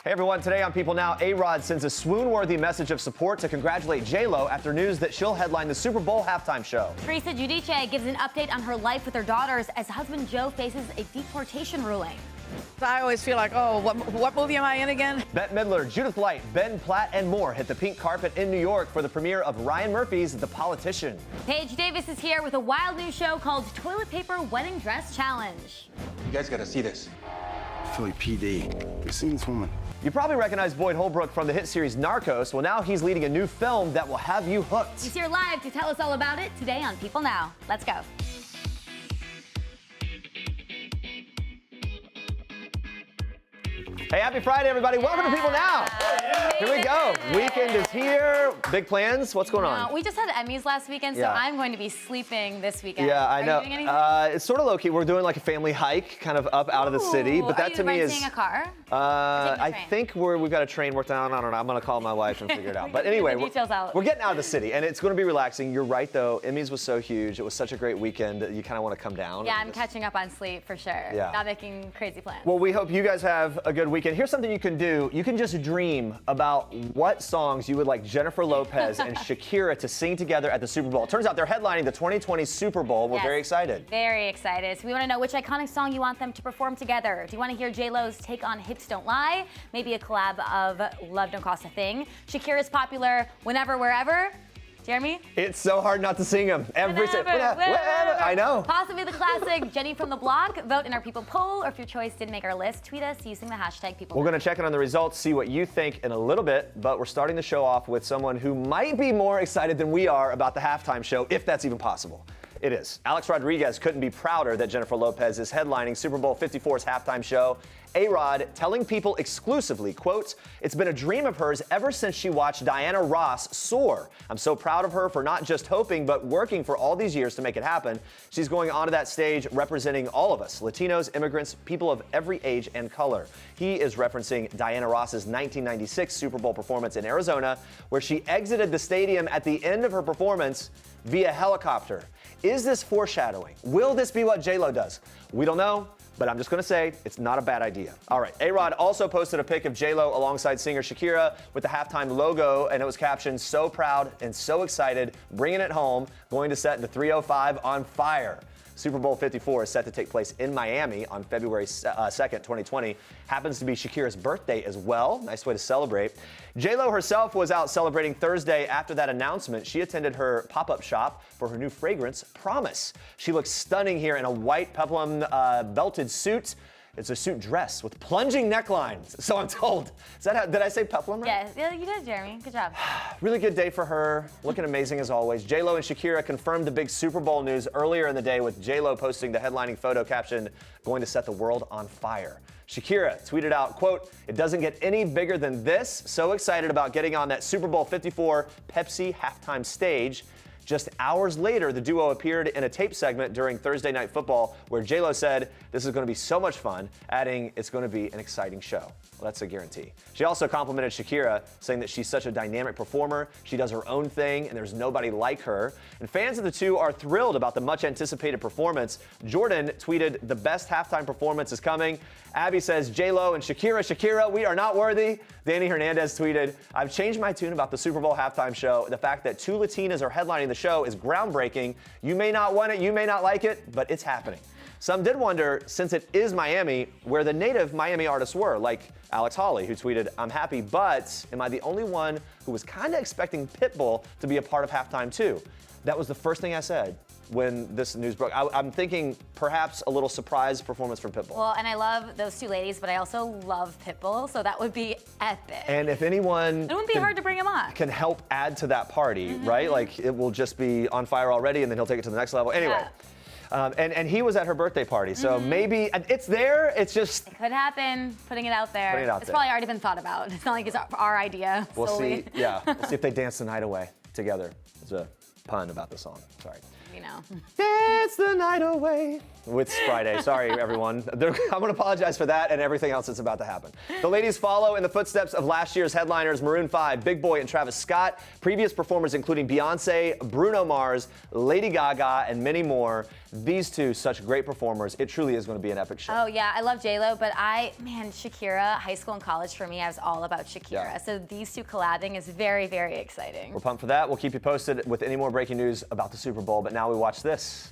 Hey everyone, today on People Now, A-Rod sends a swoon-worthy message of support to congratulate J.Lo after news that she'll headline the Super Bowl halftime show. Teresa Giudice gives an update on her life with her daughters as husband Joe faces a deportation ruling. I always feel like, oh, what movie am I in again? Bette Midler, Judith Light, Ben Platt, and more hit the pink carpet in New York for the premiere of Ryan Murphy's The Politician. Paige Davis is here with a wild new show called Toilet Paper Wedding Dress Challenge. You guys gotta see this. Philly PD. You seen this woman? You probably recognize Boyd Holbrook from the hit series Narcos. Well, now he's leading a new film that will have you hooked. He's here live to tell us all about it today on People Now. Let's go. Hey, happy Friday, everybody. Welcome to People Now. Here we go. Weekend is here. Big plans. What's going on? We just had Emmys last weekend, so I'm going to be sleeping this weekend. Yeah, I know. Are you doing anything? It's sort of low-key. We're doing like a family hike, kind of up out of the city. But that to me is... Are you renting a car? I think we've got a train worked on. I don't know. I'm going to call my wife and figure it out. But anyway, we're getting out of the city, and it's going to be relaxing. You're right, though. Emmys was so huge. It was such a great weekend. You kind of want to come down. Yeah, I'm catching up on sleep for sure. Yeah. Not making crazy plans. Well, we hope you guys have a good weekend. Here's something you can do. You can just dream about what songs you would like Jennifer Lopez and Shakira to sing together at the Super Bowl. It turns out they're headlining the 2020 Super Bowl. We're very excited. Very excited. So we want to know which iconic song you want them to perform together. Do you want to hear J.Lo's take on Hips Don't Lie? Maybe a collab of Love Don't Cost a Thing. Shakira's popular Whenever, Wherever. Jeremy? It's so hard not to sing them. Whenever. I know. Possibly the classic Jenny from the Block. Vote in our People poll, or if your choice didn't make our list, tweet us using the hashtag People. We're going to check in on the results, see what you think in a little bit, but we're starting the show off with someone who might be more excited than we are about the halftime show, if that's even possible. It is. Alex Rodriguez couldn't be prouder that Jennifer Lopez is headlining Super Bowl 54's halftime show. A-Rod telling People exclusively, quote, "It's been a dream of hers ever since she watched Diana Ross soar. I'm so proud of her for not just hoping, but working for all these years to make it happen. She's going onto that stage representing all of us, Latinos, immigrants, people of every age and color." He is referencing Diana Ross's 1996 Super Bowl performance in Arizona, where she exited the stadium at the end of her performance via helicopter. Is this foreshadowing? Will this be what J.Lo does? We don't know. But I'm just going to say it's not a bad idea. All right. A-Rod also posted a pic of J.Lo alongside singer Shakira with the halftime logo, and it was captioned, "So proud and so excited, bringing it home, going to set the 305 on fire." Super Bowl 54 is set to take place in Miami on February 2nd, 2020. Happens to be Shakira's birthday as well. Nice way to celebrate. J.Lo herself was out celebrating Thursday after that announcement. She attended her pop-up shop for her new fragrance, Promise. She looks stunning here in a white peplum belted suit. It's a suit dress with plunging necklines, so I'm told. Is that how, did I say peplum right? Yes, yeah, you did, Jeremy. Good job. Really good day for her. Looking amazing as always. J.Lo and Shakira confirmed the big Super Bowl news earlier in the day with J.Lo posting the headlining photo captioned, "Going to set the world on fire." Shakira tweeted out, quote, "It doesn't get any bigger than this. So excited about getting on that Super Bowl 54 Pepsi halftime stage." Just hours later, the duo appeared in a tape segment during Thursday Night Football where J.Lo said, "This is going to be so much fun," adding, "It's going to be an exciting show." Well, that's a guarantee. She also complimented Shakira, saying that she's such a dynamic performer, she does her own thing, and there's nobody like her. And fans of the two are thrilled about the much-anticipated performance. Jordan tweeted, "The best halftime performance is coming." Abby says, "J.Lo and Shakira, we are not worthy." Danny Hernandez tweeted, "I've changed my tune about the Super Bowl halftime show. The fact that two Latinas are headlining the show is groundbreaking. You may not want it, you may not like it, but it's happening." Some did wonder, since it is Miami, where the native Miami artists were, like Alex Hawley, who tweeted, "I'm happy, but am I the only one who was kind of expecting Pitbull to be a part of halftime too?" That was the first thing I said when this news broke. I'm thinking perhaps a little surprise performance from Pitbull. Well, and I love those two ladies, but I also love Pitbull, so that would be epic. And if anyone... It wouldn't be hard to bring him on. ...can help add to that party, right? Like, it will just be on fire already, and then he'll take it to the next level. Anyway. Yeah. And he was at her birthday party, so maybe it's there. It's just... It could happen. Putting it out there. It's probably already been thought about. It's not like it's our idea. We'll see. Yeah, we'll see if they dance the night away together. It's a pun about the song. Sorry. You know. Dance the night away. It's Friday. Sorry, everyone. I'm going to apologize for that and everything else that's about to happen. The ladies follow in the footsteps of last year's headliners Maroon 5, Big Boy, and Travis Scott. Previous performers including Beyonce, Bruno Mars, Lady Gaga, and many more. These two, such great performers. It truly is going to be an epic show. Oh yeah, I love J.Lo, but Shakira, high school and college for me, I was all about Shakira. Yeah. So these two collabing is very, very exciting. We're pumped for that. We'll keep you posted with any more breaking news about the Super Bowl, but now we watch this.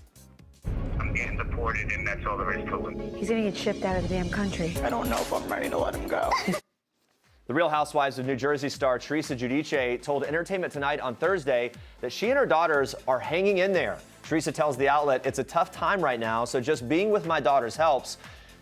I'm getting deported, and that's all there is to it. He's gonna get shipped out of the damn country. I don't know if I'm ready to let him go. The Real Housewives of New Jersey star Teresa Giudice told Entertainment Tonight on Thursday that she and her daughters are hanging in there. Teresa tells the outlet, "It's a tough time right now, so just being with my daughters helps."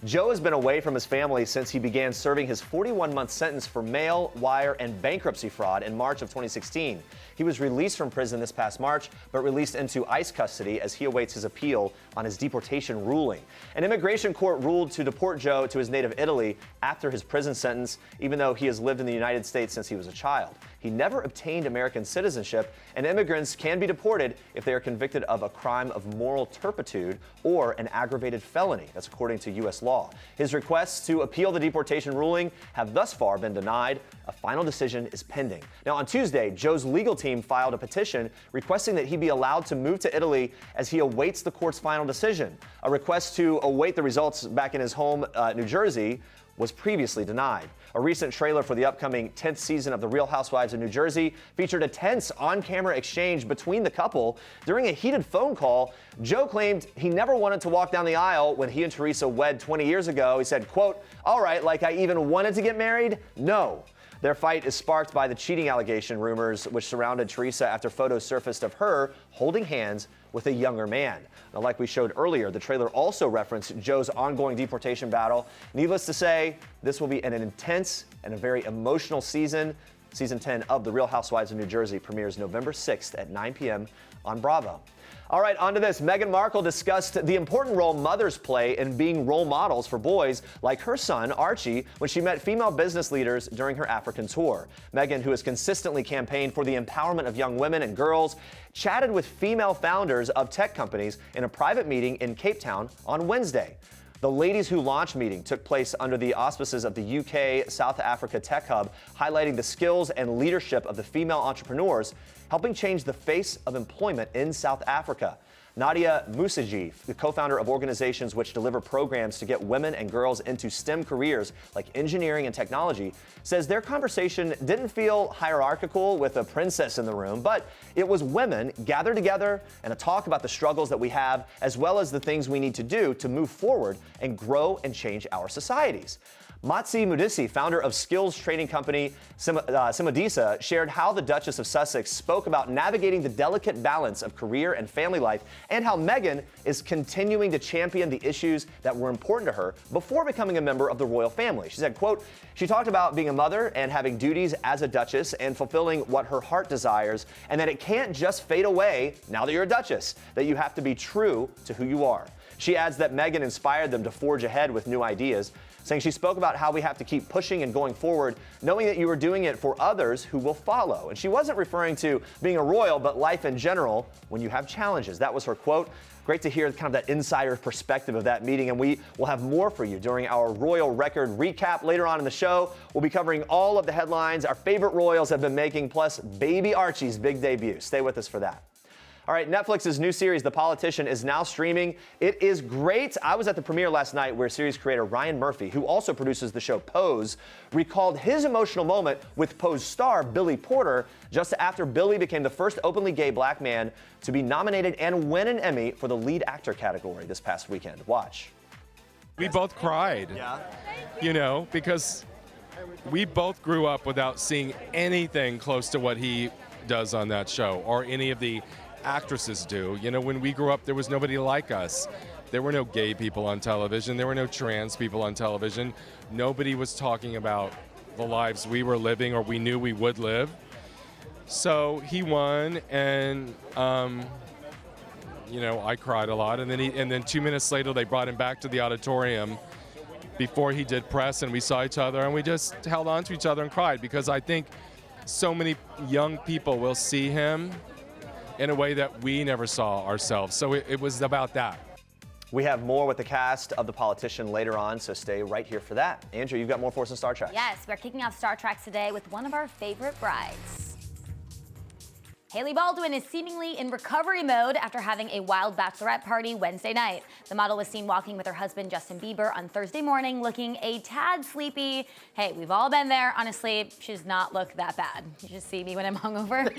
Joe has been away from his family since he began serving his 41-month sentence for mail, wire, and bankruptcy fraud in March of 2016. He was released from prison this past March, but released into ICE custody as he awaits his appeal on his deportation ruling. An immigration court ruled to deport Joe to his native Italy after his prison sentence, even though he has lived in the United States since he was a child. He never obtained American citizenship, and immigrants can be deported if they are convicted of a crime of moral turpitude or an aggravated felony. That's according to U.S. law. His requests to appeal the deportation ruling have thus far been denied. A final decision is pending. Now, on Tuesday, Joe's legal team filed a petition requesting that he be allowed to move to Italy as he awaits the court's final decision. A request to await the results back in his home, New Jersey, was previously denied. A recent trailer for the upcoming 10th season of The Real Housewives of New Jersey featured a tense on-camera exchange between the couple. During a heated phone call, Joe claimed he never wanted to walk down the aisle when he and Teresa wed 20 years ago. He said, quote, "All right, like I even wanted to get married? No." Their fight is sparked by the cheating allegation rumors which surrounded Teresa after photos surfaced of her holding hands with a younger man. Now, like we showed earlier, the trailer also referenced Joe's ongoing deportation battle. Needless to say, this will be an intense and a very emotional season. Season 10 of The Real Housewives of New Jersey premieres November 6th at 9 p.m. on Bravo. All right, on to this. Meghan Markle discussed the important role mothers play in being role models for boys like her son, Archie, when she met female business leaders during her African tour. Meghan, who has consistently campaigned for the empowerment of young women and girls, chatted with female founders of tech companies in a private meeting in Cape Town on Wednesday. The Ladies Who Launch meeting took place under the auspices of the UK South Africa Tech Hub, highlighting the skills and leadership of the female entrepreneurs, helping change the face of employment in South Africa. Nadia Musaji, the co-founder of organizations which deliver programs to get women and girls into STEM careers like engineering and technology, says their conversation didn't feel hierarchical with a princess in the room, but it was women gathered together and a talk about the struggles that we have, as well as the things we need to do to move forward and grow and change our societies. Matsi Mudisi, founder of skills training company Simodisa, shared how the Duchess of Sussex spoke about navigating the delicate balance of career and family life, and how Meghan is continuing to champion the issues that were important to her before becoming a member of the royal family. She said, quote, "She talked about being a mother and having duties as a duchess and fulfilling what her heart desires, and that it can't just fade away now that you're a duchess, that you have to be true to who you are." She adds that Meghan inspired them to forge ahead with new ideas, saying she spoke about how we have to keep pushing and going forward, knowing that you are doing it for others who will follow. And she wasn't referring to being a royal, but life in general when you have challenges. That was her quote. Great to hear kind of that insider perspective of that meeting, and we will have more for you during our Royal Record recap later on in the show. We'll be covering all of the headlines our favorite royals have been making, plus baby Archie's big debut. Stay with us for that. All right, Netflix's new series, The Politician, is now streaming. It is great. I was at the premiere last night where series creator Ryan Murphy, who also produces the show Pose, recalled his emotional moment with Pose star Billy Porter just after Billy became the first openly gay black man to be nominated and win an Emmy for the lead actor category this past weekend. Watch. We both cried, you know, because we both grew up without seeing anything close to what he does on that show or any of the actresses do. You know, when we grew up, there was nobody like us. There were no gay people on television. There were no trans people on television. Nobody was talking about the lives we were living or we knew we would live. So he won, and you know, I cried a lot. And then 2 minutes later, they brought him back to the auditorium before he did press, and we saw each other, and we just held on to each other and cried, because I think so many young people will see him in a way that we never saw ourselves. So it was about that. We have more with the cast of The Politician later on, so stay right here for that. Andrea, you've got more for us in Star Trek. Yes, we're kicking off Star Trek today with one of our favorite brides. Hailey Baldwin is seemingly in recovery mode after having a wild bachelorette party Wednesday night. The model was seen walking with her husband Justin Bieber on Thursday morning looking a tad sleepy. Hey, we've all been there. Honestly, she does not look that bad. You just see me when I'm hungover.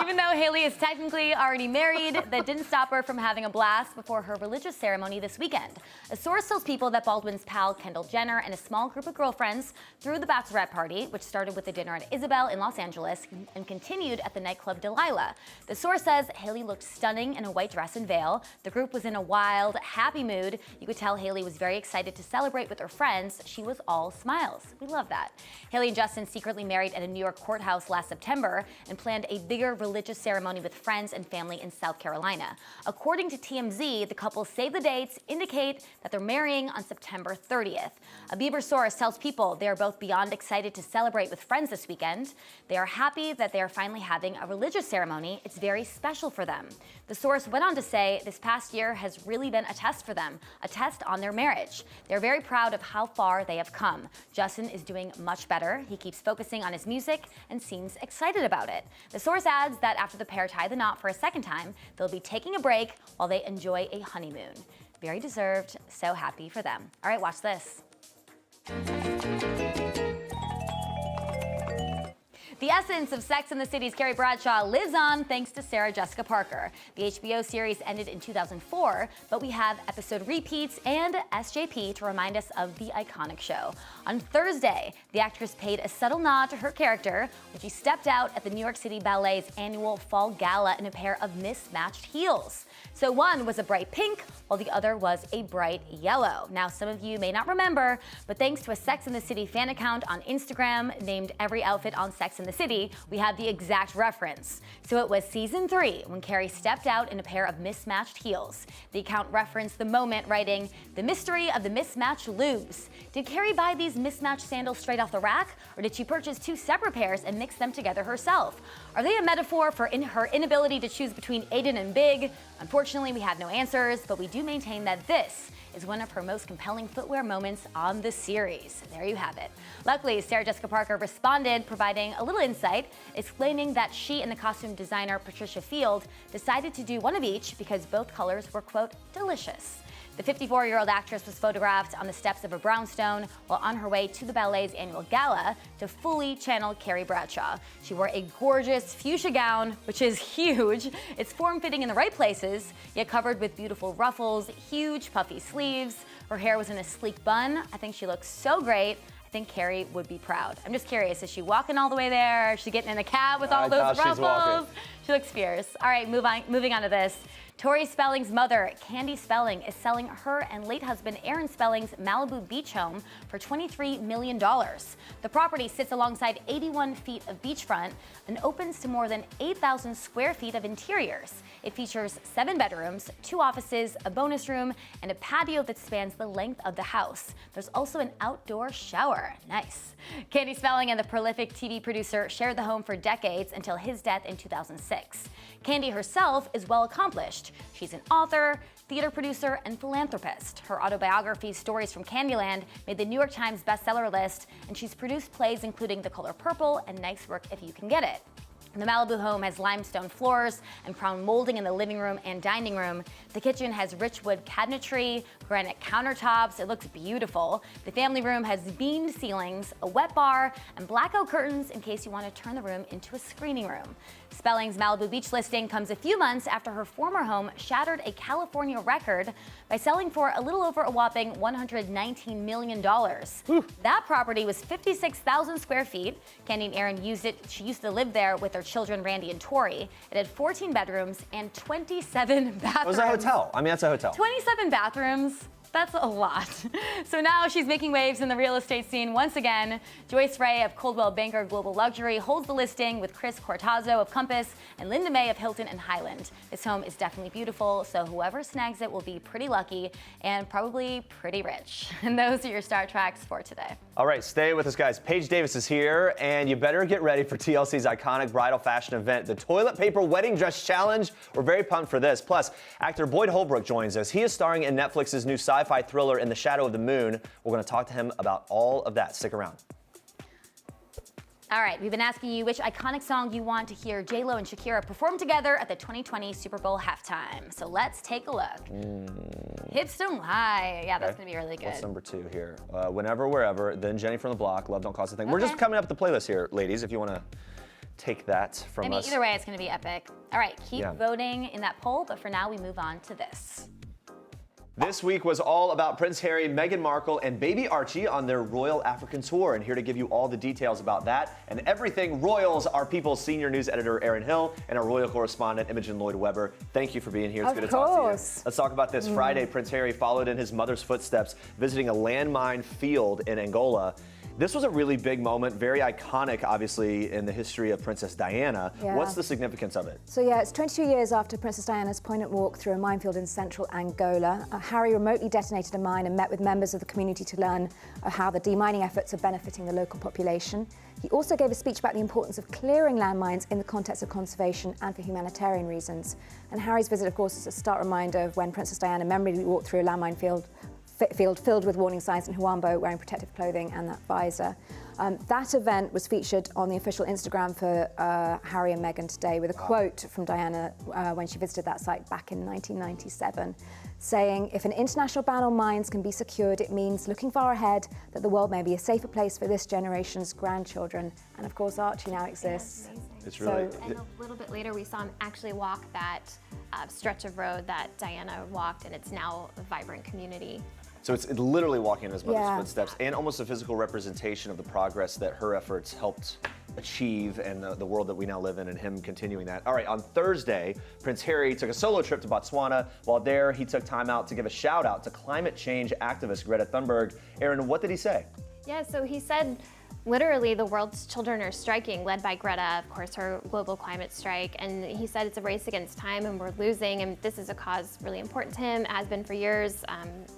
Even though Hailey is technically already married, that didn't stop her from having a blast before her religious ceremony this weekend. A source tells People that Baldwin's pal Kendall Jenner and a small group of girlfriends threw the bachelorette party, which started with a dinner at Isabel in Los Angeles and continued at the nightclub Delilah. The source says Hailey looked stunning in a white dress and veil. The group was in a wild, happy mood. You could tell Hailey was very excited to celebrate with her friends. She was all smiles. We love that. Hailey and Justin secretly married at a New York courthouse last September and planned a bigger religious ceremony with friends and family in South Carolina. According to TMZ, the couple save the dates indicate that they're marrying on September 30th. A Bieber source tells People they are both beyond excited to celebrate with friends this weekend. They are happy that they are finally having a religious ceremony. It's very special for them. The source went on to say this past year has really been a test for them, a test on their marriage. They're very proud of how far they have come. Justin is doing much better. He keeps focusing on his music and seems excited about it. The source adds that after the pair tie the knot for a second time, they'll be taking a break while they enjoy a honeymoon. Very deserved. So happy for them. All right, watch this. The essence of Sex and the City's Carrie Bradshaw lives on thanks to Sarah Jessica Parker. The HBO series ended in 2004, but we have episode repeats and SJP to remind us of the iconic show. On Thursday, the actress paid a subtle nod to her character when she stepped out at the New York City Ballet's annual Fall Gala in a pair of mismatched heels. So one was a bright pink, while the other was a bright yellow. Now, some of you may not remember, but thanks to a Sex and the City fan account on Instagram named Every Outfit on Sex and the City, we have the exact reference. So it was season 3 when Carrie stepped out in a pair of mismatched heels. The account referenced the moment, writing, "The mystery of the mismatched looms. Did Carrie buy these mismatched sandals straight off the rack, or did she purchase 2 separate pairs and mix them together herself? Are they a metaphor for her inability to choose between Aiden and Big? Unfortunately, we have no answers, but we do maintain that this is one of her most compelling footwear moments on the series." There you have it. Luckily, Sarah Jessica Parker responded, providing a little insight, explaining that she and the costume designer Patricia Field decided to do one of each because both colors were, quote, delicious. The 54-year-old actress was photographed on the steps of a brownstone while on her way to the ballet's annual gala to fully channel Carrie Bradshaw. She wore a gorgeous fuchsia gown, which is huge. It's form-fitting in the right places, yet covered with beautiful ruffles, huge puffy sleeves. Her hair was in a sleek bun. I think she looks so great. I think Carrie would be proud. I'm just curious, is she walking all the way there? Is she getting in a cab with all those ruffles? She looks fierce. All right, moving on to this. Tori Spelling's mother, Candy Spelling, is selling her and late husband Aaron Spelling's Malibu beach home for $23 million. The property sits alongside 81 feet of beachfront and opens to more than 8,000 square feet of interiors. It features 7 bedrooms, 2 offices, a bonus room, and a patio that spans the length of the house. There's also an outdoor shower. Nice. Candy Spelling and the prolific TV producer shared the home for decades until his death in 2006. Candy herself is well accomplished. She's an author, theater producer, and philanthropist. Her autobiography, Stories from Candyland, made the New York Times bestseller list, and she's produced plays including The Color Purple and Nice Work If You Can Get It. The Malibu home has limestone floors and crown molding in the living room and dining room. The kitchen has rich wood cabinetry, granite countertops. It looks beautiful. The family room has beamed ceilings, a wet bar, and blackout curtains in case you want to turn the room into a screening room. Spelling's Malibu Beach listing comes a few months after her former home shattered a California record by selling for a little over a whopping $119 million. That property was 56,000 square feet. Candy and Aaron used it. She used to live there with their children, Randy and Tori. It had 14 bedrooms and 27 bathrooms. It was a hotel. I mean, that's a hotel. 27 bathrooms. That's a lot. So now she's making waves in the real estate scene once again. Joyce Ray of Coldwell Banker Global Luxury holds the listing with Chris Cortazzo of Compass and Linda May of Hilton and Highland. This home is definitely beautiful, so whoever snags it will be pretty lucky and probably pretty rich. And those are your Star Treks for today. All right, stay with us, guys. Paige Davis is here, and you better get ready for TLC's iconic bridal fashion event, the Toilet Paper Wedding Dress Challenge. We're very pumped for this. Plus, actor Boyd Holbrook joins us. He is starring in Netflix's new sci-fi thriller In the Shadow of the Moon. We're going to talk to him about all of that. Stick around. All right, we've been asking you which iconic song you want to hear J.Lo and Shakira perform together at the 2020 Super Bowl halftime. So let's take a look. Hips Don't Lie. Yeah, that's gonna be really good. What's number 2 here? Whenever, Wherever, then Jenny from the Block, Love Don't Cost a Thing. We're just coming up with the playlist here, ladies, if you want to take that from us. Either way, it's gonna be epic. All right, keep voting in that poll, but for now, we move on to this. This week was all about Prince Harry, Meghan Markle, and baby Archie on their Royal African tour. And here to give you all the details about that and everything Royals, our People's senior news editor, Erin Hill, and our Royal correspondent, Imogen Lloyd-Webber. Thank you for being here. It's good to talk to you. Let's talk about this. Friday, Prince Harry followed in his mother's footsteps, visiting a landmine field in Angola. This was a really big moment, very iconic, obviously, in the history of Princess Diana. Yeah. What's the significance of it? So yeah, it's 22 years after Princess Diana's poignant walk through a minefield in central Angola. Harry remotely detonated a mine and met with members of the community to learn how the demining efforts are benefiting the local population. He also gave a speech about the importance of clearing landmines in the context of conservation and for humanitarian reasons. And Harry's visit, of course, is a stark reminder of when Princess Diana memorably walked through a landmine field filled with warning signs in Huambo, wearing protective clothing and that visor. That event was featured on the official Instagram for Harry and Meghan today with a quote from Diana when she visited that site back in 1997, saying, "If an international ban on mines can be secured, it means looking far ahead, that the world may be a safer place for this generation's grandchildren." And of course, Archie now exists. It's really... And a little bit later, we saw him actually walk that stretch of road that Diana walked, and it's now a vibrant community. So it's literally walking in his mother's footsteps and almost a physical representation of the progress that her efforts helped achieve and the world that we now live in, and him continuing that. All right, on Thursday, Prince Harry took a solo trip to Botswana. While there, he took time out to give a shout out to climate change activist Greta Thunberg. Erin, what did he say? Yeah, so he said, literally, the world's children are striking, led by Greta, of course, her global climate strike. And he said it's a race against time and we're losing. And this is a cause really important to him, has been for years.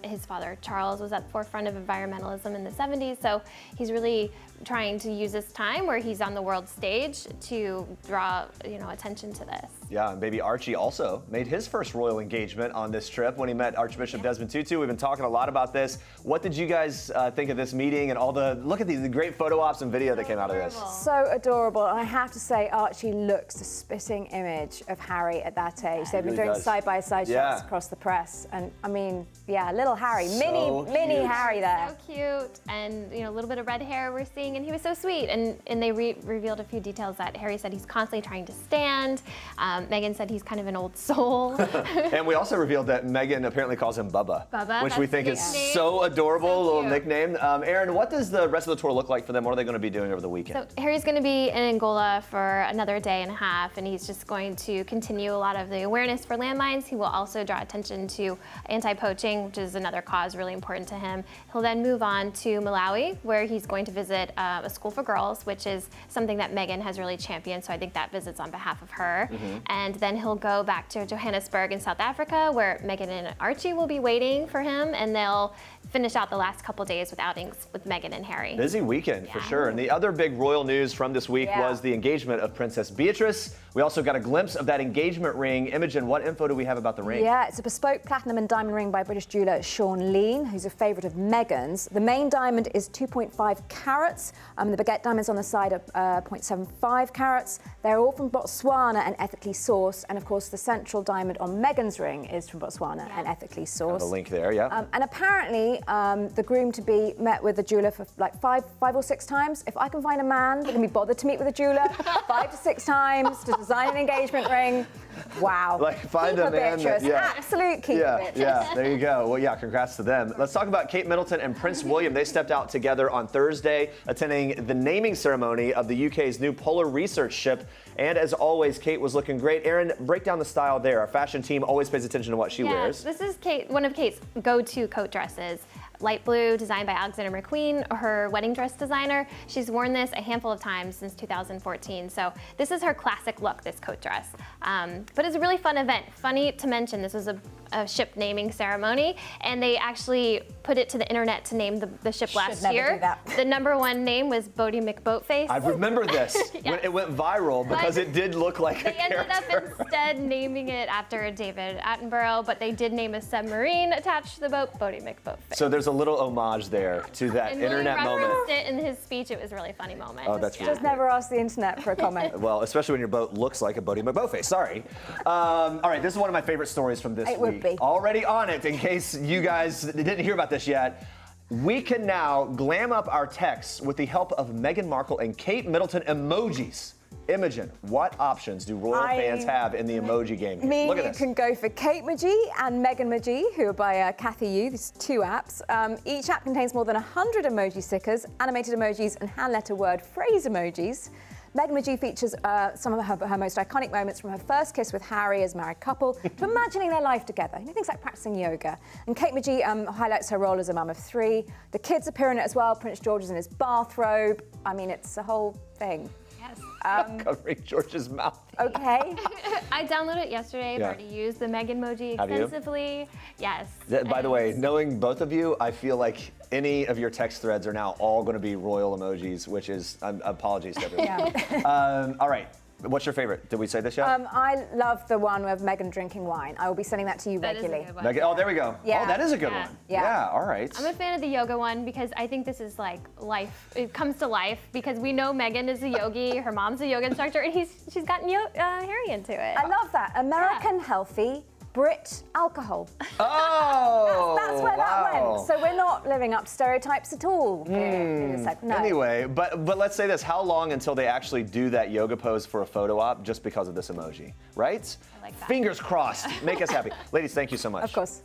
His father, Charles, was at the forefront of environmentalism in the 70s. So he's really trying to use this time where he's on the world stage to draw, attention to this. Yeah, and baby Archie also made his first royal engagement on this trip when he met Archbishop Desmond Tutu. We've been talking a lot about this. What did you guys think of this meeting and all look at the great photo ops and video that came out of this? So adorable. And I have to say, Archie looks a spitting image of Harry at that age. They've been doing side-by-side shots across the press. And I mean, little Harry, mini Harry there. So cute. And, a little bit of red hair we're seeing, and he was so sweet. And they revealed a few details that Harry said he's constantly trying to stand. Meghan said he's kind of an old soul. And we also revealed that Meghan apparently calls him Bubba, which we think is so adorable, little nickname. Erin, what does the rest of the tour look like for them? What are they going to be doing over the weekend? So Harry's going to be in Angola for another day and a half, and he's just going to continue a lot of the awareness for landmines. He will also draw attention to anti-poaching, which is another cause really important to him. He'll then move on to Malawi, where he's going to visit a school for girls, which is something that Meghan has really championed, so I think that visit's on behalf of her. And then he'll go back to Johannesburg in South Africa, where Meghan and Archie will be waiting for him, and they'll finish out the last couple days with outings with Meghan and Harry. Busy weekend for sure. And the other big royal news from this week was the engagement of Princess Beatrice. We also got a glimpse of that engagement ring. Imogen, what info do we have about the ring? Yeah, it's a bespoke platinum and diamond ring by British jeweller Sean Lean, who's a favourite of Meghan's. The main diamond is 2.5 carats. The baguette diamonds on the side are 0.75 carats. They're all from Botswana and ethically sourced. And of course, the central diamond on Meghan's ring is from Botswana and ethically sourced. The link there, yeah. And apparently, the groom-to-be met with the jeweller for like five or six times. If I can find a man that can be bothered to meet with a jeweller 5 to 6 times to design an engagement ring, wow. Find a man that, Absolute keeper bitches. Yeah, there you go. Well, congrats to them. Let's talk about Kate Middleton and Prince William. They stepped out together on Thursday, attending the naming ceremony of the UK's new polar research ship. And as always, Kate was looking great. Erin, break down the style there. Our fashion team always pays attention to what she wears. This is one of Kate's go-to coat dresses. Light blue, designed by Alexander McQueen, her wedding dress designer. She's worn this a handful of times since 2014. So this is her classic look, this coat dress. But it's a really fun event. Funny to mention, this was a ship naming ceremony, and they actually put it to the internet to name the ship last never year. do that. The #1 name was Bodie McBoatface. I remember this. It went viral because it did look like a They ended character. up instead naming it after David Attenborough, but they did name a submarine attached to the boat Bodie McBoatface. So there's a little homage there to that and internet Willie moment. referenced it in his speech. It was a really funny moment. Oh, that's Just never ask the internet for a comment. Well, especially when your boat looks like a Bodie McBoatface. Sorry. All right, this is one of my favorite stories from this It week. would be. Already on it, in case you guys didn't hear about this yet. We can now glam up our texts with the help of Meghan Markle and Kate Middleton emojis. Imogen, what options do royal fans have in the emoji game? Look at You this. can go for Kate Magie and Meghan Magie, who are by Kathy Yu. These 2 apps. Each app contains more than 100 emoji stickers, animated emojis, and hand letter word phrase emojis. Meghan Magie features some of her most iconic moments, from her first kiss with Harry as married couple to imagining their life together. Things like practicing yoga. And Kate Magie highlights her role as a mum of 3. The kids appear in it as well. Prince George is in his bathrobe. I mean, it's a whole thing. Yes. Covering George's mouth. Okay. I downloaded it yesterday. I've Yeah. already used the Meghan emoji Have you? extensively. Yes. By the way, knowing both of you, I feel like any of your text threads are now all going to be royal emojis, which is apologies to everyone. All right. What's your favorite? Did we say this yet? I love the one with Meghan drinking wine. I will be sending that to you That is a regularly. good one. Oh, there we go. Yeah. Oh, that is a good Yeah. one. Yeah. All right. I'm a fan of the yoga one because I think this is like life. It comes to life because we know Meghan is a yogi, her mom's a yoga instructor, and she's gotten Harry into it. I love that. American healthy, Brit alcohol. Oh, That's where that went. So we're not living up to stereotypes at all here in this segment. No. Anyway, but let's say this: how long until they actually do that yoga pose for a photo op just because of this emoji, right? I like that. Fingers crossed. Make us happy, ladies. Thank you so much. Of course.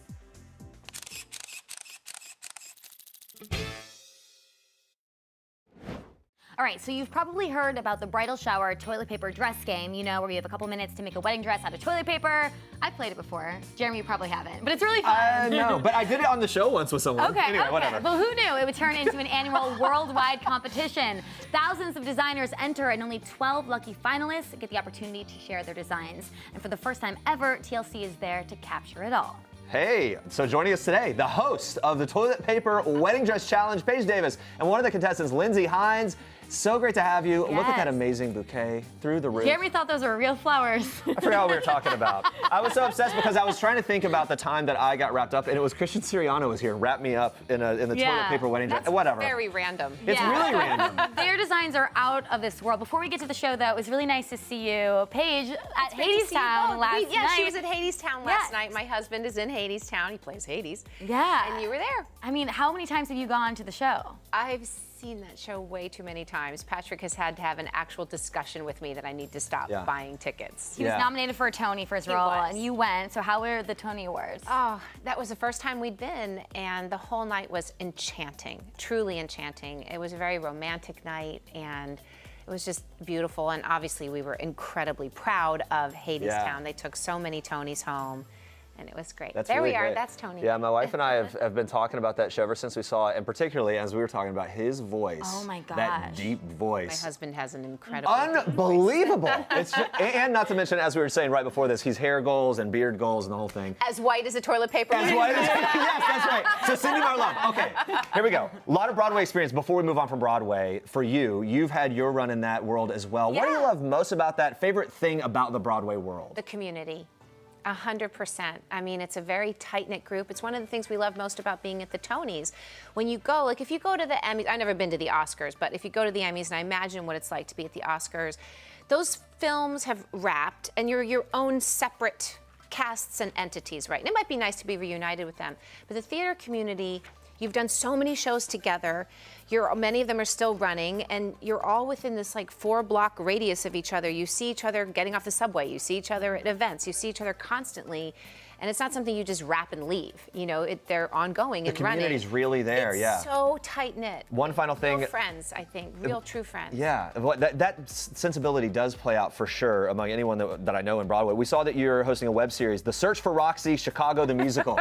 All right, so you've probably heard about the bridal shower toilet paper dress game, where you have a couple minutes to make a wedding dress out of toilet paper. I've played it before. Jeremy, you probably haven't, but it's really fun. No, but I did it on the show once with someone. Okay, Anyway, okay. whatever. Well, who knew it would turn into an annual worldwide competition? Thousands of designers enter, and only 12 lucky finalists get the opportunity to share their designs. And for the first time ever, TLC is there to capture it all. Hey, so joining us today, the host of the Toilet Paper Wedding Dress Challenge, Paige Davis, and one of the contestants, Lindsay Hines. So great to have you. Look at that Yes. amazing bouquet through the roof. Jeremy thought those were real flowers. I forgot what we were talking about. I was so obsessed because I was trying to think about the time that I got wrapped up, and it was Christian Siriano was here and wrapped me up in the toilet paper wedding dress. Whatever. Very random. It's really random. Their designs are out of this world. Before we get to the show, though, it was really nice to see you, Paige, at Hadestown last night. Yeah, she was at Hadestown last Yes. night. My husband is in Hadestown. He plays Hades. Yeah. And you were there. I mean, how many times have you gone to the show? I've seen that show way too many times. Patrick has had to have an actual discussion with me that I need to stop Yeah. buying tickets. He was nominated for a Tony for his He role, was. and you went. So how were the Tony Awards? Oh, that was the first time we'd been, and the whole night was enchanting, truly enchanting. It was a very romantic night, and it was just beautiful. And obviously, we were incredibly proud of Hadestown. Yeah. They took so many Tonys home, and it was great. That's there really we are. great. That's Tony. Yeah, my wife and I have been talking about that show ever since we saw it, and particularly as we were talking about his voice. Oh my That gosh. deep My voice. husband has an incredible. Unbelievable. It's just, and not to mention, as we were saying right before this, he's hair goals and beard goals and the whole thing. As white as a toilet paper. As white as yes, that's right. So send him our love. Okay, here we go. A lot of Broadway experience. Before we move on from Broadway, for you, you've had your run in that world as well. What do you Yeah. love most about that? Favorite thing about the Broadway world? The community. 100%. I mean, it's a very tight-knit group. It's one of the things we love most about being at the Tonys. When you go, like if you go to the Emmys, I've never been to the Oscars, but if you go to the Emmys, and I imagine what it's like to be at the Oscars, those films have wrapped, and you're your own separate casts and entities, right? And it might be nice to be reunited with them, but the theater community, you've done so many shows together. Many of them are still running, and you're all within this like 4-block radius of each other. You see each other getting off the subway. You see each other at events. You see each other constantly, and it's not something you just wrap and leave. You know, they're ongoing and running. The community's really there, it's yeah. so tight knit. One final thing. Real friends, I think. Real true friends. Yeah, that sensibility does play out for sure among anyone that I know in Broadway. We saw that you're hosting a web series, The Search for Roxy, Chicago the Musical.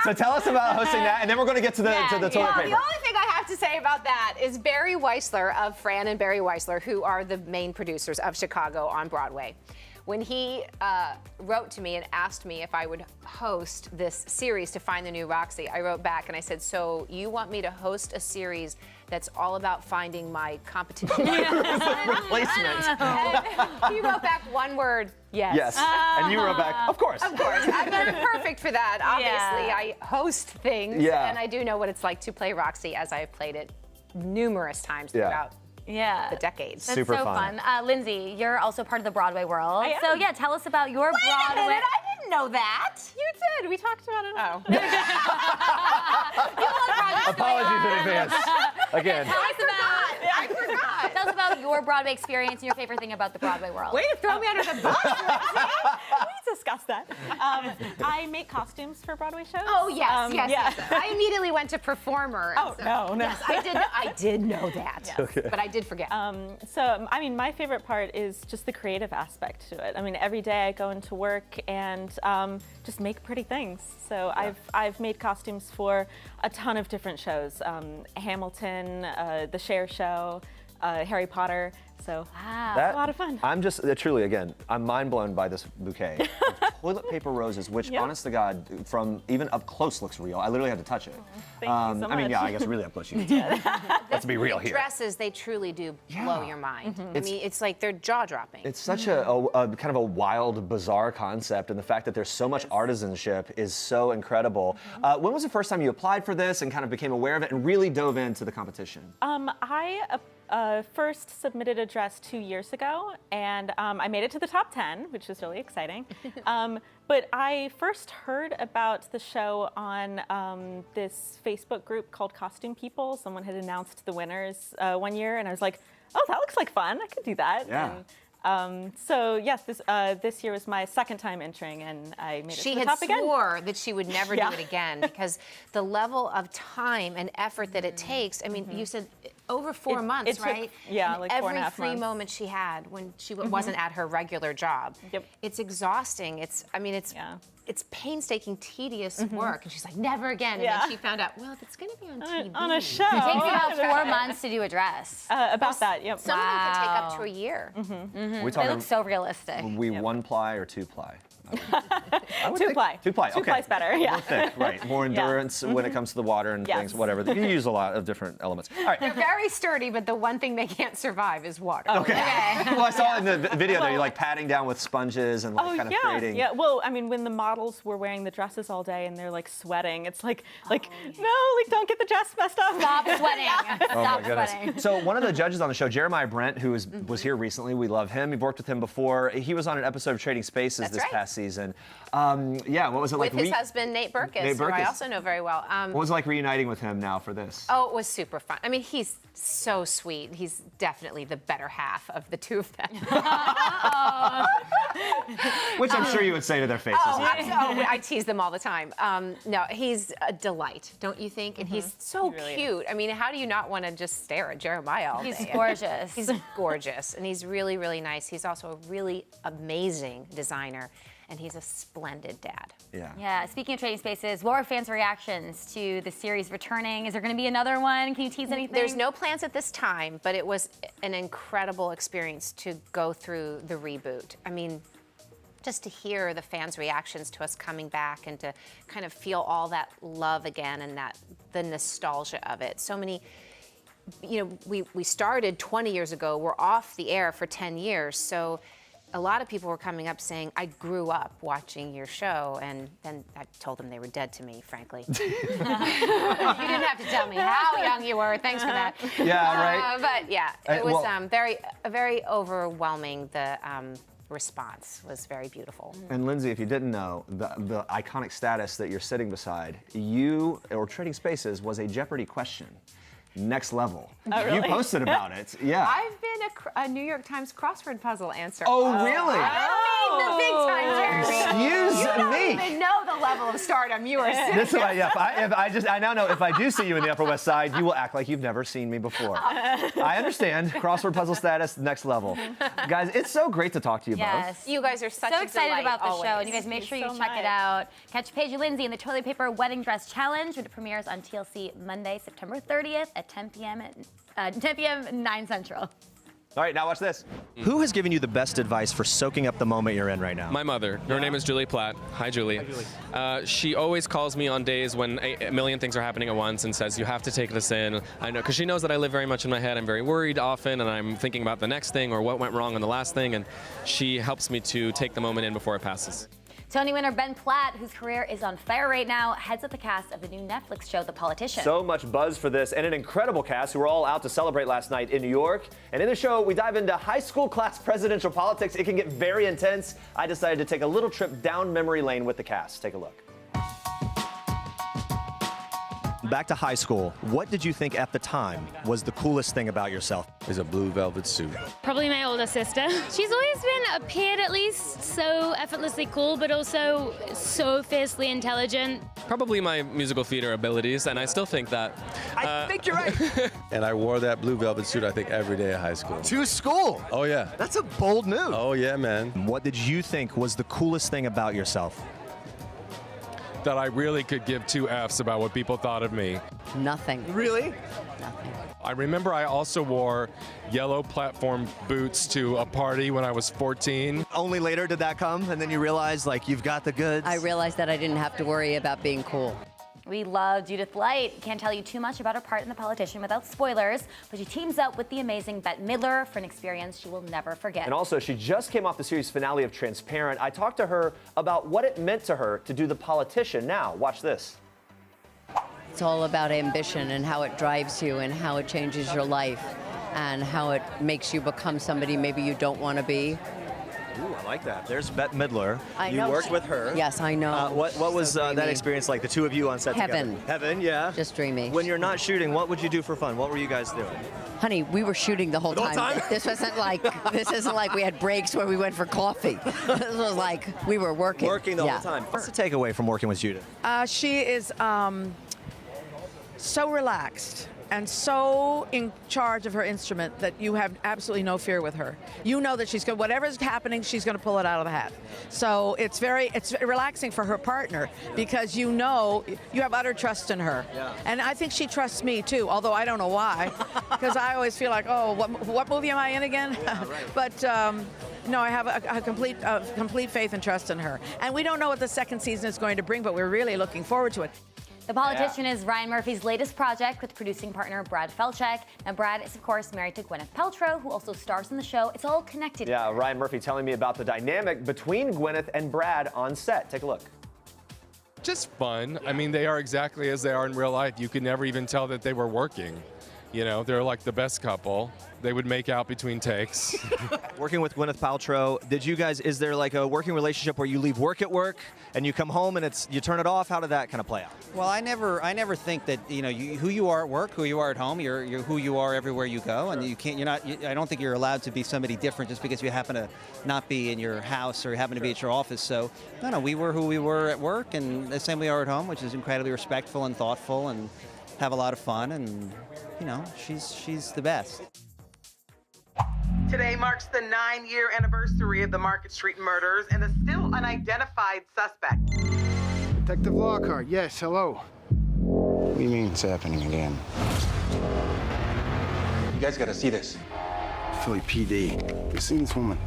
So tell us about hosting that, and then we're going to get to the toilet Well, paper. the only thing I have to say about that is Barry Weissler of Fran and Barry Weissler, who are the main producers of Chicago on Broadway. when he wrote to me and asked me if I would host this series to find the new Roxy, I wrote back and I said, so you want me to host a series that's all about finding my competition? Replacement. And he wrote back one word, yes. Yes. And you wrote back, of course. Of course. I'm perfect for that. Obviously, I host things, and I do know what it's like to play Roxy, as I've played it numerous times throughout the decades. That's Super so fun. Lindsay, you're also part of the Broadway world. So yeah, tell us about your Wait a Broadway. minute, I didn't know that. You did. We talked about it. Oh. Apologies in advance. Again. I forgot. Tell us about your Broadway experience and your favorite thing about the Broadway world. Way to throw me under the bus. We discussed that. I make costumes for Broadway shows. Oh yes, yes. I immediately went to performer. Oh no. Yes, I did know that, but I did forget. So, I mean, my favorite part is just the creative aspect to it. I mean, every day I go into work and just make pretty things. So I've made costumes for a ton of different shows. Hamilton, The Cher Show, Harry Potter. So it's a lot of fun. I'm just truly, again, I'm mind blown by this bouquet of toilet paper roses, which, honest to God, from even up close looks real. I literally had to touch it. Thank you so much. I mean, yeah, I guess really up close you can tell. Let's be real here. Dresses, they truly do blow your mind. I mean, it's like they're jaw-dropping. It's such a kind of a wild, bizarre concept, and the fact that there's so much artisanship is so incredible. When was the first time you applied for this and kind of became aware of it and really dove into the competition? I first submitted a dress 2 years ago, and I made it to the top 10, which is really exciting. But I first heard about the show on this Facebook group called Costume People. Someone had announced the winners one year, and I was like, oh, that looks like fun. I could do that. Yeah. And, so yes, this year was my second time entering, and I made it to the top again. She had swore that she would never do it again because the level of time and effort that it takes. I mean, you said over 4 months, right? Yeah, like 4.5 months. Every free moment she had when she wasn't at her regular job. Yep. It's exhausting. It's painstaking, tedious work. And she's like, never again. And then she found out, well, if it's going to be on TV. On a show. It takes about 4 months to do a dress. About that, yep. Some of them can take up to a year. We They look so realistic. one ply or two ply? Two ply. Two ply. Two ply's better. Yeah. More thick, right? More endurance when it comes to the water and things, whatever. You use a lot of different elements. All right. They're very sturdy, but the one thing they can't survive is water. Okay. Well, I saw in the video there, you're like patting down with sponges and like kind of creating. Yeah. Well, I mean, when the models were wearing the dresses all day and they're like sweating, it's like, no, like don't get the dress messed up. Stop sweating. Stop sweating. So one of the judges on the show, Jeremiah Brent, who was here recently, we love him. We've worked with him before. He was on an episode of Trading Spaces this past season. What was it like? With his husband, Nate Berkus, who I also know very well. What was it like reuniting with him now for this? Oh, it was super fun. I mean, he's so sweet. He's definitely the better half of the two of them. Which I'm sure you would say to their faces. I tease them all the time. No, he's a delight, don't you think? And he's so cute. I mean, how do you not want to just stare at Jeremiah all day? He's gorgeous. He's gorgeous, and he's really, really nice. He's also a really amazing designer. And he's a splendid dad. Yeah. Speaking of Trading Spaces, what were fans' reactions to the series returning? Is there going to be another one? Can you tease anything? There's no plans at this time, but it was an incredible experience to go through the reboot. I mean, just to hear the fans' reactions to us coming back and to kind of feel all that love again and the nostalgia of it. So many. We started 20 years ago. We're off the air for 10 years, so. A lot of people were coming up saying, I grew up watching your show, and then I told them they were dead to me, frankly. You didn't have to tell me how young you were. Thanks for that. Yeah, right. But yeah, it was very overwhelming. The response was very beautiful. And Lindsay, if you didn't know, the iconic status that you're sitting beside, Trading Spaces was a Jeopardy question. Next level. Oh, really? You posted about it. Yeah. I've been a New York Times crossword puzzle answer. Oh, really? The big time, Jeremy. Excuse You don't me. even know the level of stardom you are sitting. This is why, I now know if I do see you in the Upper West Side, you will act like you've never seen me before. I understand. Crossword puzzle status, next level. Guys, it's so great to talk to you both. You guys are such so excited delight about the always. show, and you guys make sure you check it out. Catch Paige and Lindsay in the Toilet Paper Wedding Dress Challenge, when it premieres on TLC Monday, September 30th at 10 p.m. 9 Central. All right, now watch this. Who has given you the best advice for soaking up the moment you're in right now? My mother. Her name is Julie Platt. Hi, Julie. Hi, Julie. She always calls me on days when a million things are happening at once and says, you have to take this in. I know, because she knows that I live very much in my head. I'm very worried often, and I'm thinking about the next thing or what went wrong on the last thing, and she helps me to take the moment in before it passes. Tony winner Ben Platt, whose career is on fire right now, heads up the cast of the new Netflix show, The Politician. So much buzz for this, and an incredible cast who were all out to celebrate last night in New York. And in the show, we dive into high school class presidential politics. It can get very intense. I decided to take a little trip down memory lane with the cast. Take a look. Back to high school. What did you think at the time was the coolest thing about yourself? Is a blue velvet suit. Probably my older sister. She's always been, appeared at least, so effortlessly cool, but also so fiercely intelligent. Probably my musical theater abilities, and I still think that. I think you're right. And I wore that blue velvet suit, I think, every day of high school. To school? Oh, yeah. That's a bold move. Oh, yeah, man. What did you think was the coolest thing about yourself? That I really could give two Fs about what people thought of me. Nothing. Really? Nothing. I remember I also wore yellow platform boots to a party when I was 14. Only later did that come, and then you realized, like, you've got the goods? I realized that I didn't have to worry about being cool. We love Judith Light. Can't tell you too much about her part in The Politician without spoilers, but she teams up with the amazing Bette Midler for an experience she will never forget. And also, she just came off the series finale of Transparent. I talked to her about what it meant to her to do The Politician. Now, watch this. It's all about ambition and how it drives you and how it changes your life and how it makes you become somebody maybe you don't want to be. Ooh, I like that. There's Bette Midler. I know. You worked with her. Yes, I know. What was that experience like, the two of you on set Heaven. together? Heaven, yeah. Just dreamy. When you're not shooting, what would you do for fun? What were you guys doing? Honey, we were shooting the whole time. This isn't like we had breaks where we went for coffee. This was like we were working. Working the whole time. What's the takeaway from working with Judith? She is so relaxed and so in charge of her instrument that you have absolutely no fear with her. You know that she's going, whatever's happening, she's going to pull it out of the hat. So it's relaxing for her partner because you know you have utter trust in her. Yeah. And I think she trusts me too, although I don't know why, because I always feel like, oh, what movie am I in again? Yeah, right. But no, I have a complete faith and trust in her. And we don't know what the second season is going to bring, but we're really looking forward to it. The Politician is Ryan Murphy's latest project with producing partner Brad Falchuk. Now, Brad is, of course, married to Gwyneth Paltrow, who also stars in the show. It's all connected. Yeah, Ryan Murphy telling me about the dynamic between Gwyneth and Brad on set. Take a look. Just fun. I mean, they are exactly as they are in real life. You could never even tell that they were working. You know, they're like the best couple. They would make out between takes. Working with Gwyneth Paltrow, is there like a working relationship where you leave work at work and you come home and you turn it off? How did that kind of play out? Well, I never think that, you know, who you are at work, who you are at home, you're who you are everywhere you go, and I don't think you're allowed to be somebody different just because you happen to not be in your house or happen to be at your office. So, no, we were who we were at work, and the same we are at home, which is incredibly respectful and thoughtful and have a lot of fun, and, you know, she's the best. Today marks the 9-year anniversary of the Market Street murders and a still unidentified suspect. Detective Lockhart, yes, hello. What do you mean it's happening again? You guys gotta see this. Philly PD. You seen this woman?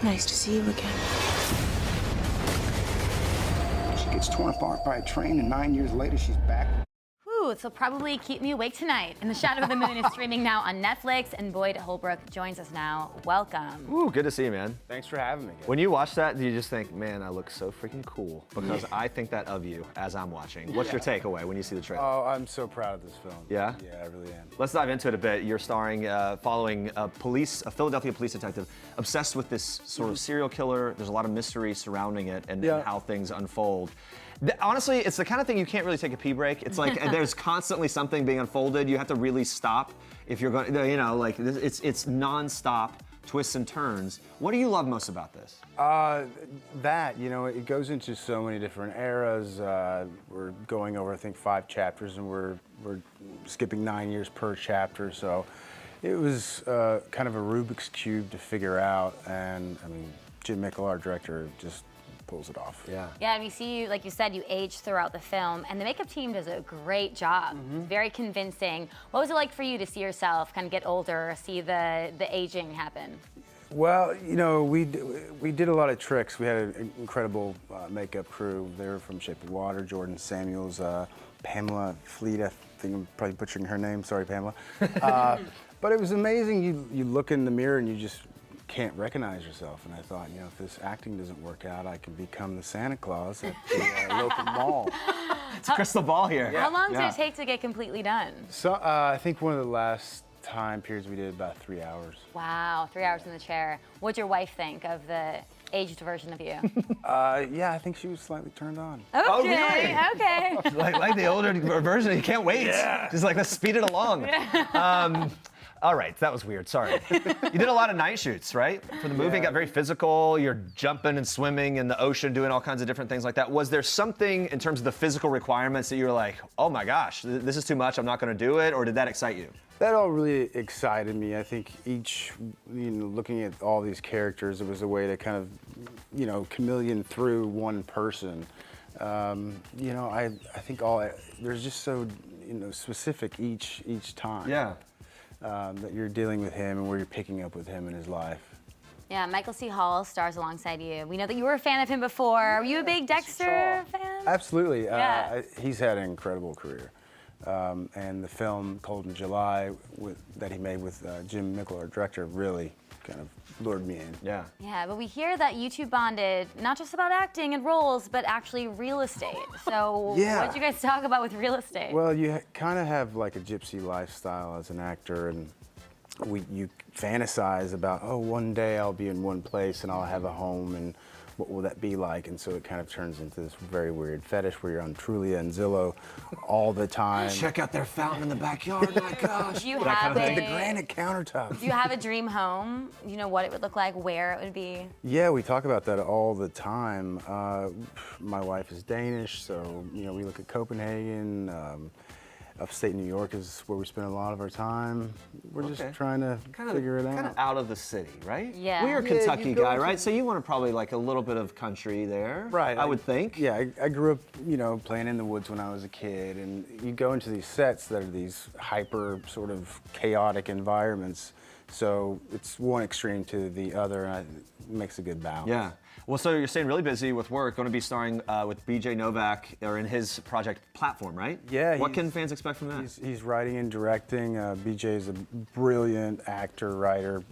Nice to see you again. She gets torn apart by a train, and 9 years later, she's back. So probably keep me awake tonight. In the Shadow of the Moon is streaming now on Netflix, and Boyd Holbrook joins us now. Welcome. Ooh, good to see you, man. Thanks for having me. When you watch that, do you just think, man, I look so freaking cool? Because I think that of you as I'm watching. What's your takeaway when you see the trailer? Oh, I'm so proud of this film. Yeah? Yeah, I really am. Let's dive into it a bit. You're starring, following a Philadelphia police detective obsessed with this sort of serial killer. There's a lot of mystery surrounding it and how things unfold. Honestly, it's the kind of thing you can't really take a pee break. It's like there's constantly something being unfolded. You have to really stop if you're going, you know, like it's nonstop twists and turns. What do you love most about this? That, you know, it goes into so many different eras. We're going over, I think, 5 chapters, and we're skipping 9 years per chapter. So it was kind of a Rubik's Cube to figure out. And I mean, Jim Mickle, our director, just pulls it off. Yeah. Yeah, and we see you, like you said, you age throughout the film, and the makeup team does a great job. Very convincing. What was it like for you to see yourself kind of get older, see the aging happen? Well, you know, we did a lot of tricks. We had an incredible makeup crew. They were from Shape of Water, Jordan Samuels, Pamela Fleet, I think I'm probably butchering her name. Sorry, Pamela. But it was amazing. You look in the mirror and you just can't recognize yourself. And I thought, you know, if this acting doesn't work out, I can become the Santa Claus at the local mall. It's a crystal ball here. How long did it take to get completely done? So I think one of the last time periods we did about 3 hours. Wow, 3 hours in the chair. What'd your wife think of the aged version of you? Yeah, I think she was slightly turned on. Okay, Oh, really? okay. like the older version, you can't wait. Yeah. Just like, let's speed it along. All right, that was weird, sorry. You did a lot of night shoots, right? For the movie, it got very physical. You're jumping and swimming in the ocean, doing all kinds of different things like that. Was there something in terms of the physical requirements that you were like, oh my gosh, this is too much, I'm not gonna do it, or did that excite you? That all really excited me. I think each, you know, looking at all these characters, it was a way to kind of, you know, chameleon through one person. You know, I think there's just so, you know, specific each time. Yeah. That you're dealing with him and where you're picking up with him in his life. Yeah, Michael C. Hall stars alongside you. We know that you were a fan of him before. Were you a big Dexter fan? Absolutely. Yeah. He's had an incredible career. And the film Cold in July that he made with Jim Mickle, our director, really kind of lured me in. Yeah. Yeah, but we hear that you two bonded not just about acting and roles, but actually real estate. So Yeah. what did you guys talk about with real estate? Well, you kind of have like a gypsy lifestyle as an actor, and you fantasize about, oh, one day I'll be in one place and I'll have a home, and what will that be like? And so it kind of turns into this very weird fetish where you're on Trulia and Zillow all the time. Check out their fountain in the backyard, my gosh. Do you That have kind of thing. The granite countertops. Do you have a dream home? You know what it would look like, where it would be? Yeah, we talk about that all the time. My wife is Danish, so you know we look at Copenhagen. Upstate New York is where we spend a lot of our time. We're just trying to figure it out. Kind of out of the city, right? Yeah. Well, you're a Yeah, Kentucky you go guy, to- right? So you want to probably like a little bit of country there, Right. I would think. Yeah, I grew up, you know, playing in the woods when I was a kid, and you go into these sets that are these hyper sort of chaotic environments. So it's one extreme to the other, and it makes a good balance. Yeah. Well, so you're staying really busy with work, going to be starring with BJ Novak or in his project Platform, right? Yeah. What can fans expect from that? He's writing and directing. BJ is a brilliant actor, writer,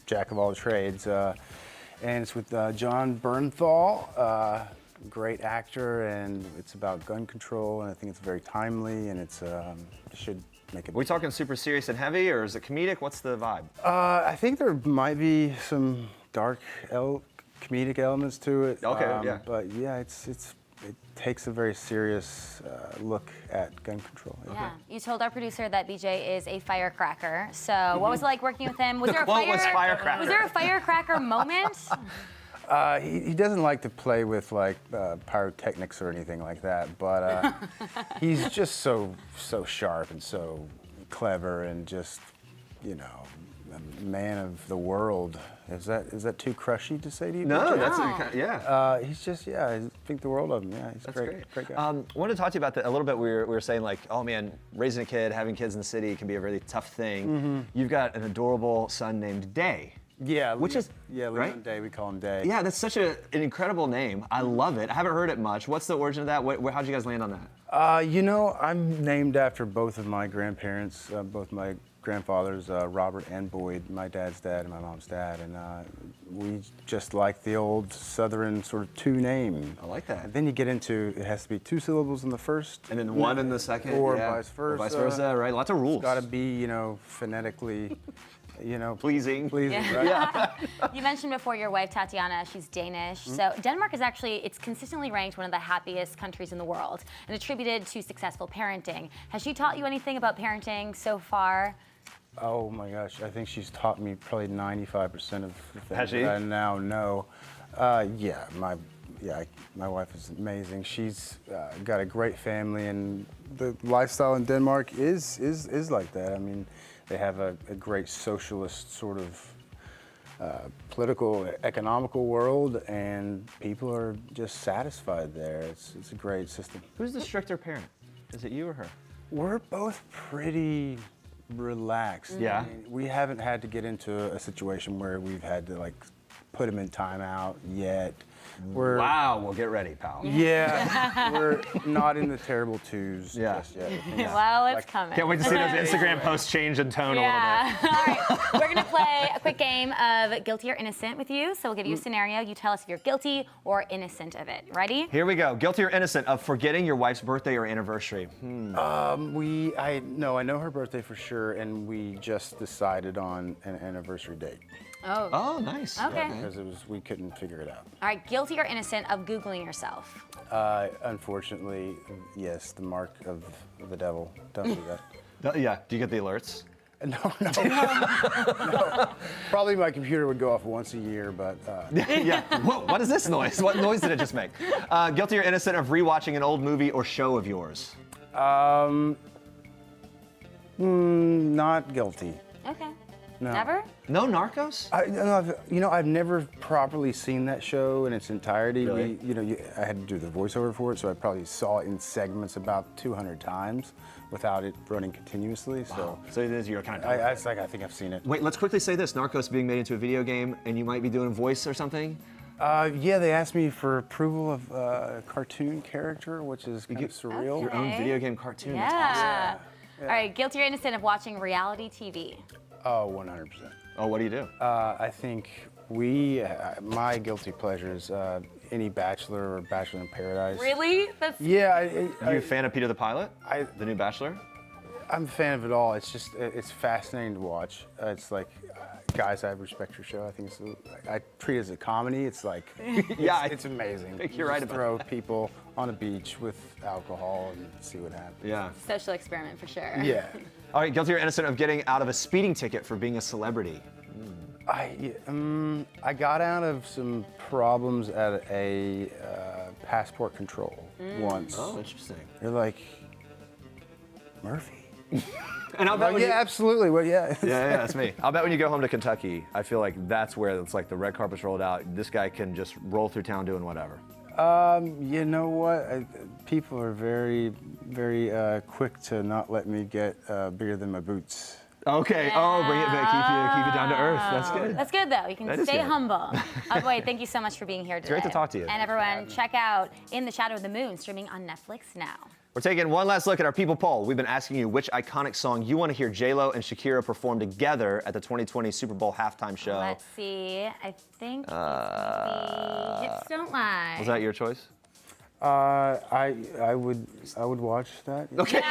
jack of all trades. And it's with John Bernthal, great actor, and it's about gun control, and I think it's very timely, and it should make it. Are we talking super serious and heavy, or is it comedic? What's the vibe? I think there might be some dark comedic elements to it. Okay, yeah. But yeah, it takes a very serious look at gun control. Yeah. You told our producer that BJ is a firecracker. So what was it like working with him? Was The there a quote was firecracker. Was there a firecracker moment? He doesn't like to play with like pyrotechnics or anything like that, but he's just so sharp and so clever and just, you know, a man of the world. Is that too crushy to say to you? No, BJ? that's yeah. He's just I think the world of him. Yeah, he's That's great guy. I wanted to talk to you about that a little bit. We were saying like, oh man, raising a kid, having kids in the city can be a really tough thing. Mm-hmm. You've got an adorable son named Day. Yeah, which is Leon right? Day. We call him Day. Yeah, that's such an incredible name. I love it. I haven't heard it much. What's the origin of that? How'd you guys land on that? You know, I'm named after both of my grandparents, both my grandfathers, Robert and Boyd, my dad's dad and my mom's dad, and we just like the old Southern sort of two name. I like that. And then you get into, it has to be 2 syllables in the first. And then 1 in the second. Or yeah. vice versa. Or vice versa, right? Lots of rules. It's got to be, you know, phonetically, you know. Pleasing. Pleasing, Yeah. right? Yeah. You mentioned before your wife, Tatiana, she's Danish. So Denmark is actually, it's consistently ranked one of the happiest countries in the world and attributed to successful parenting. Has she taught you anything about parenting so far? Oh my gosh, I think she's taught me probably 95% of the things Has she? that I now know. Yeah, my wife is amazing. She's got a great family, and the lifestyle in Denmark is like that. I mean, they have a great socialist sort of political, economical world, and people are just satisfied there. It's a great system. Who's the stricter parent? Is it you or her? We're both pretty relaxed. Yeah. I mean, we haven't had to get into a situation where we've had to like put him in timeout yet. Wow, well, get ready, pal. Yeah, we're not in the terrible twos just yet. Well, it's coming. Can't wait to see those Instagram posts change in tone a little bit. All right, we're gonna play a quick game of guilty or innocent with you. So we'll give you a scenario. You tell us if you're guilty or innocent of it. Ready? Here we go. Guilty or innocent of forgetting your wife's birthday or anniversary? I know her birthday for sure, and we just decided on an anniversary date. Oh, nice. Okay. Because we couldn't figure it out. All right, guilty or innocent of Googling yourself? Unfortunately, yes, the mark of the devil. Don't do that. Yeah. Do you get the alerts? No. Probably my computer would go off once a year, but. Yeah. Whoa, what is this noise? What noise did it just make? Guilty or innocent of rewatching an old movie or show of yours? Not guilty. Okay. No. Never? No Narcos? I've never properly seen that show in its entirety. Really? I had to do the voiceover for it, so I probably saw it in segments about 200 times without it running continuously. So, So it is you're kind of. I think I've seen it. Wait, let's quickly say this: Narcos being made into a video game, and you might be doing a voice or something. Yeah, they asked me for approval of a cartoon character, which is kind of surreal. Your own video game cartoon. Yeah. That's awesome. All right, guilty or innocent of watching reality TV? Oh, 100%. Oh, what do you do? I think my guilty pleasure is any Bachelor or Bachelor in Paradise. Really? Are you a fan of Peter the Pilot? The new Bachelor? I'm a fan of it all. It's just, it's fascinating to watch. It's like, guys, I respect your show. I think I treat it as a comedy. It's like, it's amazing. You're right about throw people on a beach with alcohol and see what happens. Yeah. Social experiment for sure. Yeah. All right, guilty or innocent of getting out of a speeding ticket for being a celebrity? I got out of some problems at a passport control once. Oh, interesting. They're like, Murphy. And I'll bet absolutely. Well, yeah. Yeah, that's me. I'll bet when you go home to Kentucky, I feel like that's where it's like the red carpet's rolled out. This guy can just roll through town doing whatever. You know what? People are very, very quick to not let me get bigger than my boots. Okay. Yeah. Oh, bring it back. Keep it down to earth. That's good. That's good though. You can That is stay good. humble. Boy, thank you so much for being here today. It's great to talk to you. And everyone, check out In the Shadow of the Moon, streaming on Netflix now. We're taking one last look at our People poll. We've been asking you which iconic song you want to hear J.Lo and Shakira perform together at the 2020 Super Bowl halftime show. Let's see. I think it's maybe Hips Don't Lie. Was that your choice? I would watch that. Okay.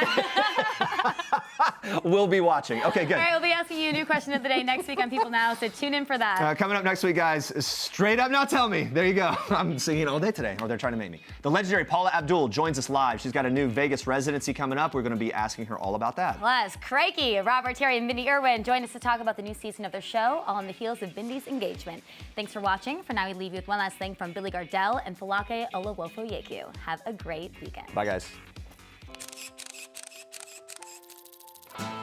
We'll be watching. Okay, good. All right, we'll be asking you a new question of the day next week on People Now, so tune in for that. Coming up next week, guys, Straight Up Now Tell Me. There you go. I'm singing all day today, or they're trying to make me. The legendary Paula Abdul joins us live. She's got a new Vegas residency coming up. We're going to be asking her all about that. Plus, Crikey, Robert Terry and Bindi Irwin join us to talk about the new season of their show, all on the heels of Bindi's engagement. Thanks for watching. For now, we leave you with one last thing from Billy Gardell and Falake Olowofoyeku. Have a great weekend. Bye, guys.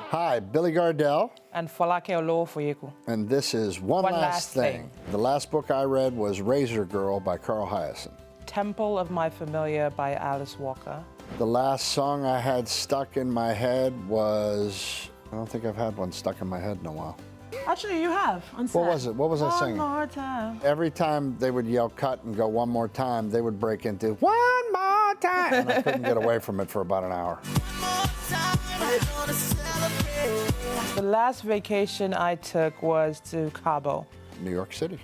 Hi, Billy Gardell. And Falake Olowofoyeku. And this is One Last Thing. The last book I read was Razor Girl by Carl Hiaasen. Temple of My Familiar by Alice Walker. The last song I had stuck in my head was, I don't think I've had one stuck in my head in a while. Actually, you have. On set. What was it? What was I singing? One more time. Every time they would yell cut and go one more time, they would break into one more time. And I couldn't get away from it for about an hour. The last vacation I took was to Cabo. New York City.